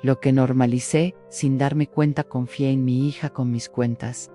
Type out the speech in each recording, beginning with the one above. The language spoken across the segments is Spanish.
Lo que normalicé, sin darme cuenta confié en mi hija con mis cuentas.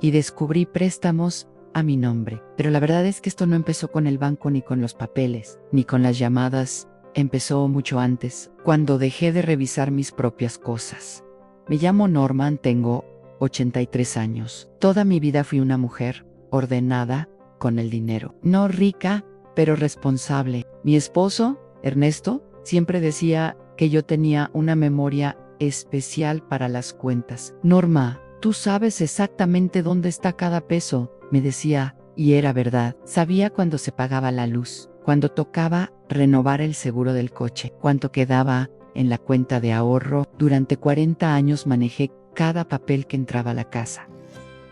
Y descubrí préstamos a mi nombre. Pero la verdad es que esto no empezó con el banco ni con los papeles, ni con las llamadas. Empezó mucho antes, cuando dejé de revisar mis propias cosas. Me llamo Norman, tengo 83 años. Toda mi vida fui una mujer ordenada con el dinero. No rica, pero responsable. Mi esposo, Ernesto, siempre decía que yo tenía una memoria especial para las cuentas. Norma, tú sabes exactamente dónde está cada peso, me decía, y era verdad. Sabía cuándo se pagaba la luz, cuando tocaba renovar el seguro del coche, cuánto quedaba en la cuenta de ahorro. Durante 40 años manejé cada papel que entraba a la casa.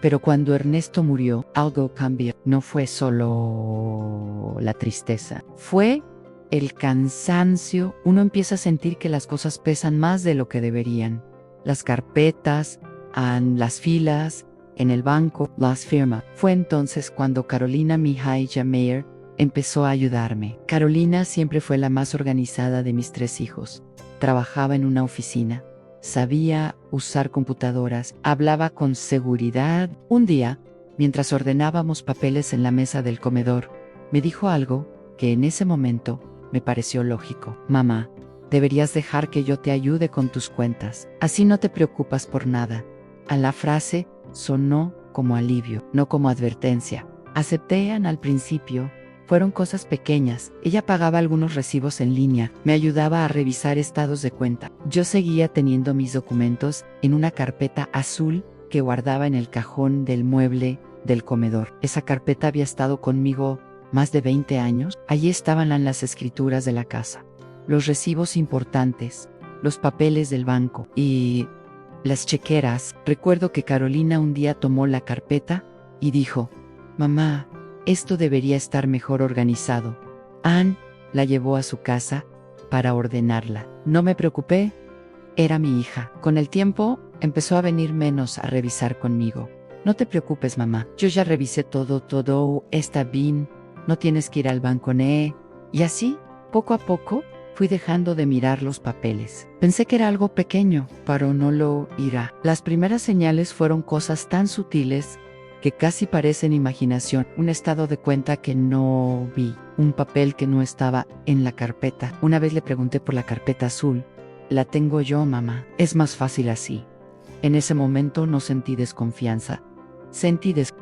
Pero cuando Ernesto murió, algo cambió. No fue solo la tristeza, fue el cansancio. Uno empieza a sentir que las cosas pesan más de lo que deberían. Las carpetas, las filas, en el banco, las firmas. Fue entonces cuando Carolina Mihai Meyer empezó a ayudarme. Carolina siempre fue la más organizada de mis 3 hijos. Trabajaba en una oficina. Sabía usar computadoras, hablaba con seguridad. Un día, mientras ordenábamos papeles en la mesa del comedor, me dijo algo que en ese momento me pareció lógico. Mamá, deberías dejar que yo te ayude con tus cuentas. Así no te preocupas por nada. A la frase sonó como alivio, no como advertencia. Acepté al principio. Fueron cosas pequeñas. Ella pagaba algunos recibos en línea, me ayudaba a revisar estados de cuenta. Yo seguía teniendo mis documentos en una carpeta azul que guardaba en el cajón del mueble del comedor. Esa carpeta había estado conmigo más de 20 años. Allí estaban las escrituras de la casa, los recibos importantes, los papeles del banco y las chequeras. Recuerdo que Carolina un día tomó la carpeta y dijo, «Mamá, esto debería estar mejor organizado». Ann la llevó a su casa para ordenarla. No me preocupé, era mi hija. Con el tiempo, empezó a venir menos a revisar conmigo. «No te preocupes, mamá, yo ya revisé todo está bien, no tienes que ir al banco, ¿no?». Y así, poco a poco, fui dejando de mirar los papeles. Pensé que era algo pequeño, pero no lo era. Las primeras señales fueron cosas tan sutiles que casi parecen imaginación. Un estado de cuenta que no vi, un papel que no estaba en la carpeta. Una vez le pregunté por la carpeta azul. «La tengo yo, mamá. Es más fácil así». En ese momento no sentí desconfianza.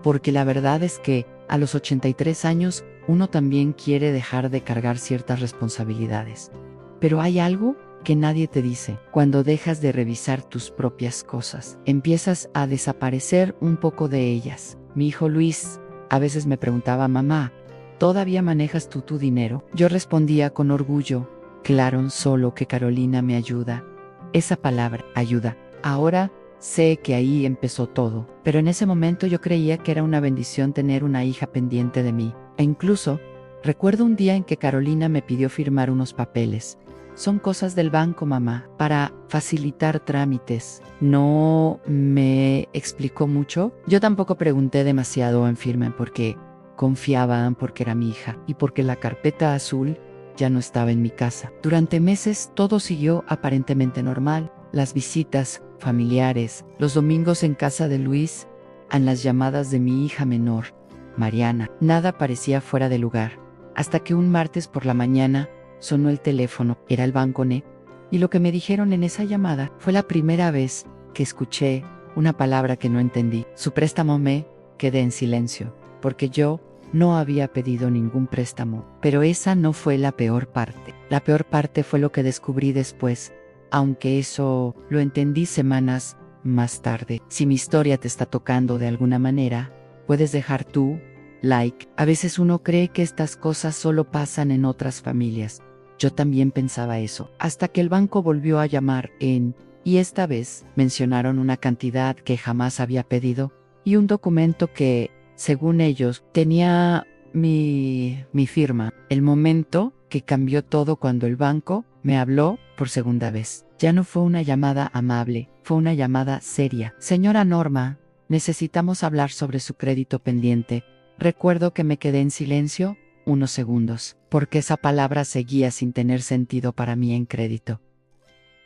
Porque la verdad es que, a los 83 años, uno también quiere dejar de cargar ciertas responsabilidades. Pero hay algo que nadie te dice. Cuando dejas de revisar tus propias cosas, empiezas a desaparecer un poco de ellas. Mi hijo Luis a veces me preguntaba, «Mamá, ¿todavía manejas tú tu dinero?». Yo respondía con orgullo, «Claro, solo que Carolina me ayuda». Esa palabra, ayuda. Ahora sé que ahí empezó todo, pero en ese momento yo creía que era una bendición tener una hija pendiente de mí. E incluso, recuerdo un día en que Carolina me pidió firmar unos papeles. «Son cosas del banco, mamá, para facilitar trámites». No me explicó mucho. Yo tampoco pregunté demasiado en firme porque confiaban, porque era mi hija y porque la carpeta azul ya no estaba en mi casa. Durante meses todo siguió aparentemente normal. Las visitas familiares, los domingos en casa de Luis, las llamadas de mi hija menor, Mariana. Nada parecía fuera de lugar. Hasta que un martes por la mañana sonó el teléfono, era el banco, ¿no? Y lo que me dijeron en esa llamada fue la primera vez que escuché una palabra que no entendí. Su préstamo. Me quedé en silencio, porque yo no había pedido ningún préstamo. Pero esa no fue la peor parte. La peor parte fue lo que descubrí después, aunque eso lo entendí semanas más tarde. Si mi historia te está tocando de alguna manera, puedes dejar tu like. A veces uno cree que estas cosas solo pasan en otras familias. Yo también pensaba eso, hasta que el banco volvió a llamar y esta vez mencionaron una cantidad que jamás había pedido y un documento que, según ellos, tenía mi firma. El momento que cambió todo cuando el banco me habló por segunda vez. Ya no fue una llamada amable, fue una llamada seria. «Señora Norma, necesitamos hablar sobre su crédito pendiente». Recuerdo que me quedé en silencio unos segundos, porque esa palabra seguía sin tener sentido para mí en crédito.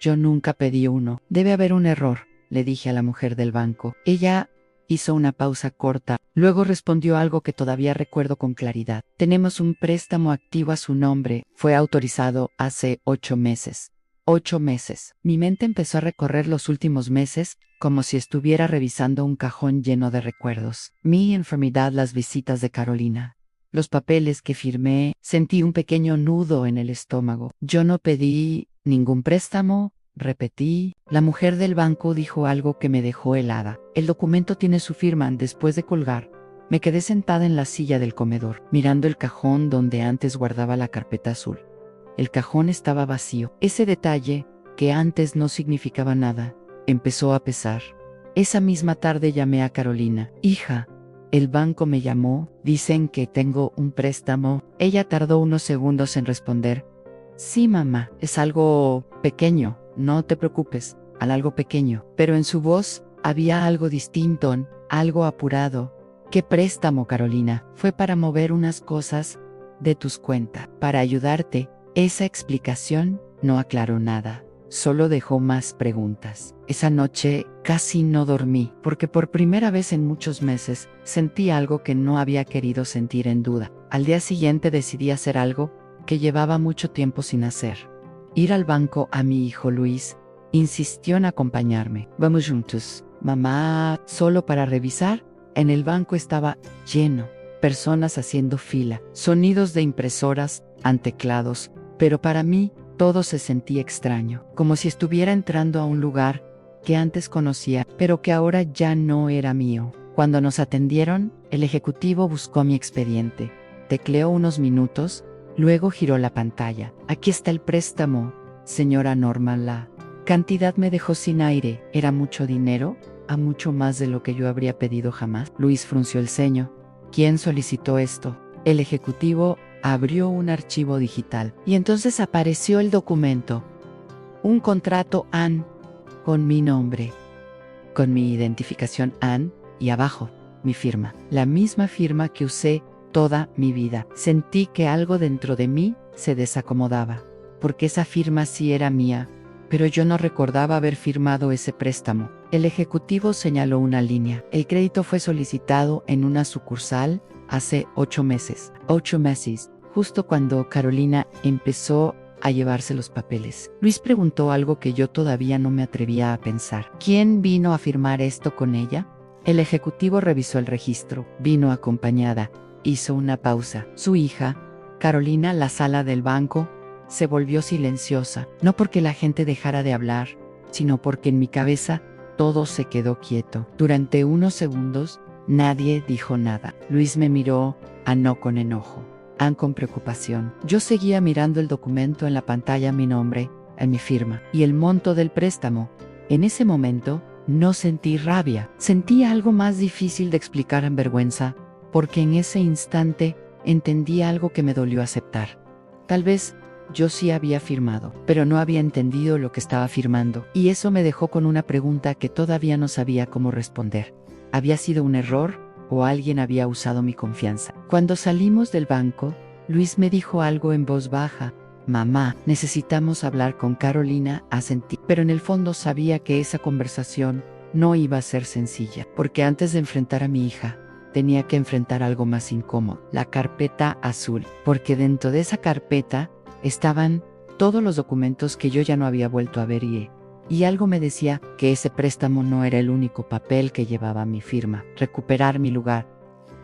Yo nunca pedí uno. Debe haber un error, le dije a la mujer del banco. Ella hizo una pausa corta. Luego respondió algo que todavía recuerdo con claridad. Tenemos un préstamo activo a su nombre. Fue autorizado hace 8 meses. 8 meses. Mi mente empezó a recorrer los últimos meses como si estuviera revisando un cajón lleno de recuerdos. Mi enfermedad, las visitas de Carolina, los papeles que firmé. Sentí un pequeño nudo en el estómago. Yo no pedí ningún préstamo, repetí. La mujer del banco dijo algo que me dejó helada. El documento tiene su firma. Después de colgar, me quedé sentada en la silla del comedor, mirando el cajón donde antes guardaba la carpeta azul. El cajón estaba vacío. Ese detalle, que antes no significaba nada, empezó a pesar. Esa misma tarde llamé a Carolina. Hija, el banco me llamó, dicen que tengo un préstamo. Ella tardó unos segundos en responder. Sí, mamá, es algo pequeño, no te preocupes, algo pequeño. Pero en su voz había algo distinto, algo apurado. ¿Qué préstamo, Carolina? Fue para mover unas cosas de tus cuentas, para ayudarte. Esa explicación no aclaró nada, solo dejó más preguntas. Esa noche casi no dormí, porque por primera vez en muchos meses sentí algo que no había querido sentir en duda. Al día siguiente decidí hacer algo que llevaba mucho tiempo sin hacer. Ir al banco. A mi hijo Luis insistió en acompañarme. Vamos juntos, mamá, solo para revisar. En el banco estaba lleno, personas haciendo fila, sonidos de impresoras, teclados, pero para mí todo se sentía extraño, como si estuviera entrando a un lugar que antes conocía, pero que ahora ya no era mío. Cuando nos atendieron, el ejecutivo buscó mi expediente, tecleó unos minutos, luego giró la pantalla. Aquí está el préstamo, señora Norma. La cantidad me dejó sin aire. ¿Era mucho dinero? A mucho más de lo que yo habría pedido jamás. Luis frunció el ceño. ¿Quién solicitó esto? El ejecutivo abrió un archivo digital y entonces apareció el documento. Un contrato AN con mi nombre, con mi identificación AN y abajo mi firma. La misma firma que usé toda mi vida. Sentí que algo dentro de mí se desacomodaba, porque esa firma sí era mía, pero yo no recordaba haber firmado ese préstamo. El ejecutivo señaló una línea. El crédito fue solicitado en una sucursal hace 8 meses. 8 meses, justo cuando Carolina empezó a llevarse los papeles. Luis preguntó algo que yo todavía no me atrevía a pensar. ¿Quién vino a firmar esto con ella? El ejecutivo revisó el registro. Vino acompañada. Hizo una pausa. Su hija, Carolina. La sala del banco se volvió silenciosa, no porque la gente dejara de hablar, sino porque en mi cabeza todo se quedó quieto. Durante unos segundos, nadie dijo nada. Luis me miró, no con enojo, con preocupación. Yo seguía mirando el documento en la pantalla, mi nombre, en mi firma, y el monto del préstamo. En ese momento, no sentí rabia, sentí algo más difícil de explicar, en vergüenza, porque en ese instante entendí algo que me dolió aceptar. Tal vez yo sí había firmado, pero no había entendido lo que estaba firmando, y eso me dejó con una pregunta que todavía no sabía cómo responder. ¿Había sido un error o alguien había usado mi confianza? Cuando salimos del banco, Luis me dijo algo en voz baja. Mamá, necesitamos hablar con Carolina. Asentí, pero en el fondo sabía que esa conversación no iba a ser sencilla, porque antes de enfrentar a mi hija, tenía que enfrentar algo más incómodo, la carpeta azul, porque dentro de esa carpeta estaban todos los documentos que yo ya no había vuelto a ver y algo me decía que ese préstamo no era el único papel que llevaba mi firma. Recuperar mi lugar.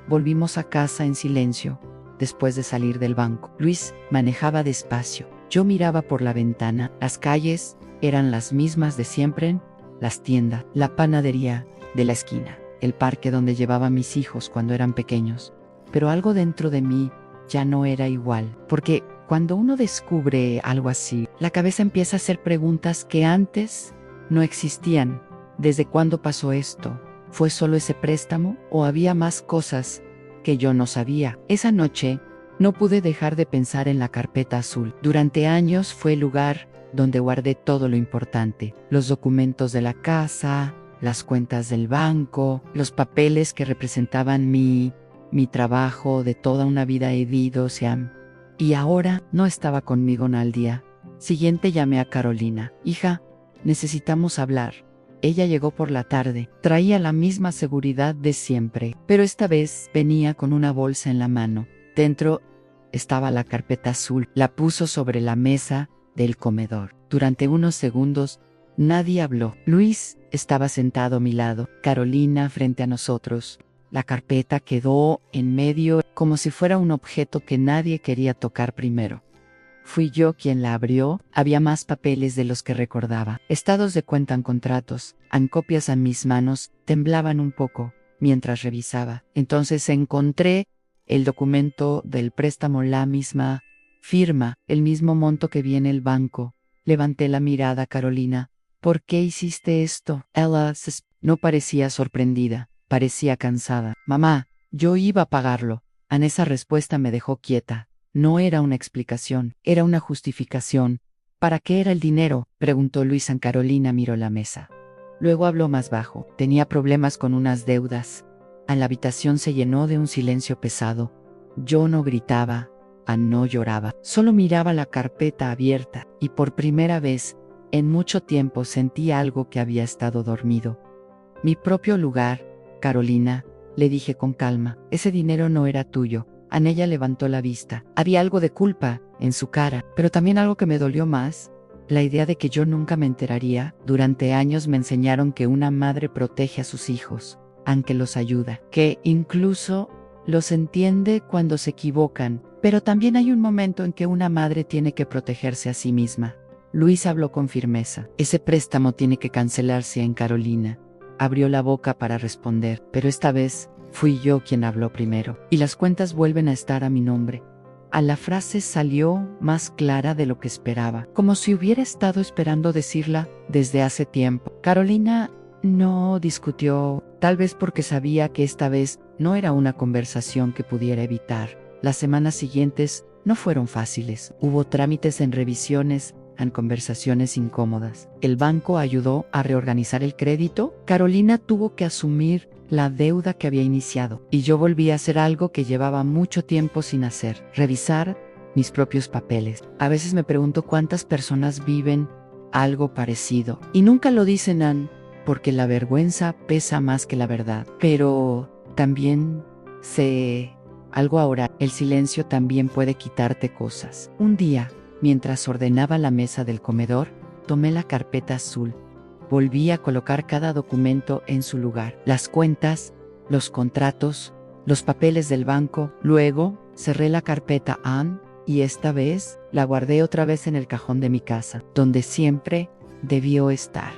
Volvimos a casa en silencio, después de salir del banco. Luis manejaba despacio. Yo miraba por la ventana. Las calles eran las mismas de siempre, las tiendas, la panadería de la esquina, el parque donde llevaba a mis hijos cuando eran pequeños. Pero algo dentro de mí ya no era igual, porque cuando uno descubre algo así, la cabeza empieza a hacer preguntas que antes no existían. ¿Desde cuándo pasó esto? ¿Fue solo ese préstamo o había más cosas que yo no sabía? Esa noche no pude dejar de pensar en la carpeta azul. Durante años fue el lugar donde guardé todo lo importante: los documentos de la casa, las cuentas del banco, los papeles que representaban mi trabajo de toda una vida heridos y ahora no estaba conmigo. Al día siguiente llamé a Carolina. Hija, necesitamos hablar. Ella llegó por la tarde, traía la misma seguridad de siempre, pero esta vez venía con una bolsa en la mano. Dentro estaba la carpeta azul. La puso sobre la mesa del comedor. Durante unos segundos, nadie habló. Luis estaba sentado a mi lado, Carolina frente a nosotros. La carpeta quedó en medio como si fuera un objeto que nadie quería tocar primero. Fui yo quien la abrió. Había más papeles de los que recordaba. Estados de cuenta en contratos, copias en mis manos, temblaban un poco mientras revisaba. Entonces encontré el documento del préstamo, la misma firma, el mismo monto que vi en el banco. Levanté la mirada, Carolina. ¿Por qué hiciste esto? Ella no parecía sorprendida, parecía cansada. Mamá, yo iba a pagarlo. En esa respuesta me dejó quieta. No era una explicación, era una justificación. ¿Para qué era el dinero?, preguntó Luis. Carolina miró la mesa. Luego habló más bajo. Tenía problemas con unas deudas. La habitación se llenó de un silencio pesado. Yo no gritaba, no lloraba. Solo miraba la carpeta abierta y por primera vez en mucho tiempo sentí algo que había estado dormido. Mi propio lugar, Carolina, le dije con calma. Ese dinero no era tuyo. Ella levantó la vista. Había algo de culpa en su cara, pero también algo que me dolió más. La idea de que yo nunca me enteraría. Durante años me enseñaron que una madre protege a sus hijos, aunque los ayuda, que incluso los entiende cuando se equivocan, pero también hay un momento en que una madre tiene que protegerse a sí misma. Luis habló con firmeza. Ese préstamo tiene que cancelarse. En Carolina abrió la boca para responder, pero esta vez fui yo quien habló primero. Y las cuentas vuelven a estar a mi nombre. La frase salió más clara de lo que esperaba, como si hubiera estado esperando decirla desde hace tiempo. Carolina no discutió, tal vez porque sabía que esta vez no era una conversación que pudiera evitar. Las semanas siguientes no fueron fáciles. Hubo trámites en revisiones, en conversaciones incómodas. El banco ayudó a reorganizar el crédito. Carolina tuvo que asumir la deuda que había iniciado, y yo volví a hacer algo que llevaba mucho tiempo sin hacer: revisar mis propios papeles. A veces me pregunto cuántas personas viven algo parecido, y nunca lo dicen, porque la vergüenza pesa más que la verdad. Pero también sé algo ahora: el silencio también puede quitarte cosas. Un día, mientras ordenaba la mesa del comedor, tomé la carpeta azul. Volví a colocar cada documento en su lugar: las cuentas, los contratos, los papeles del banco. Luego, cerré la carpeta y esta vez la guardé otra vez en el cajón de mi casa, donde siempre debió estar.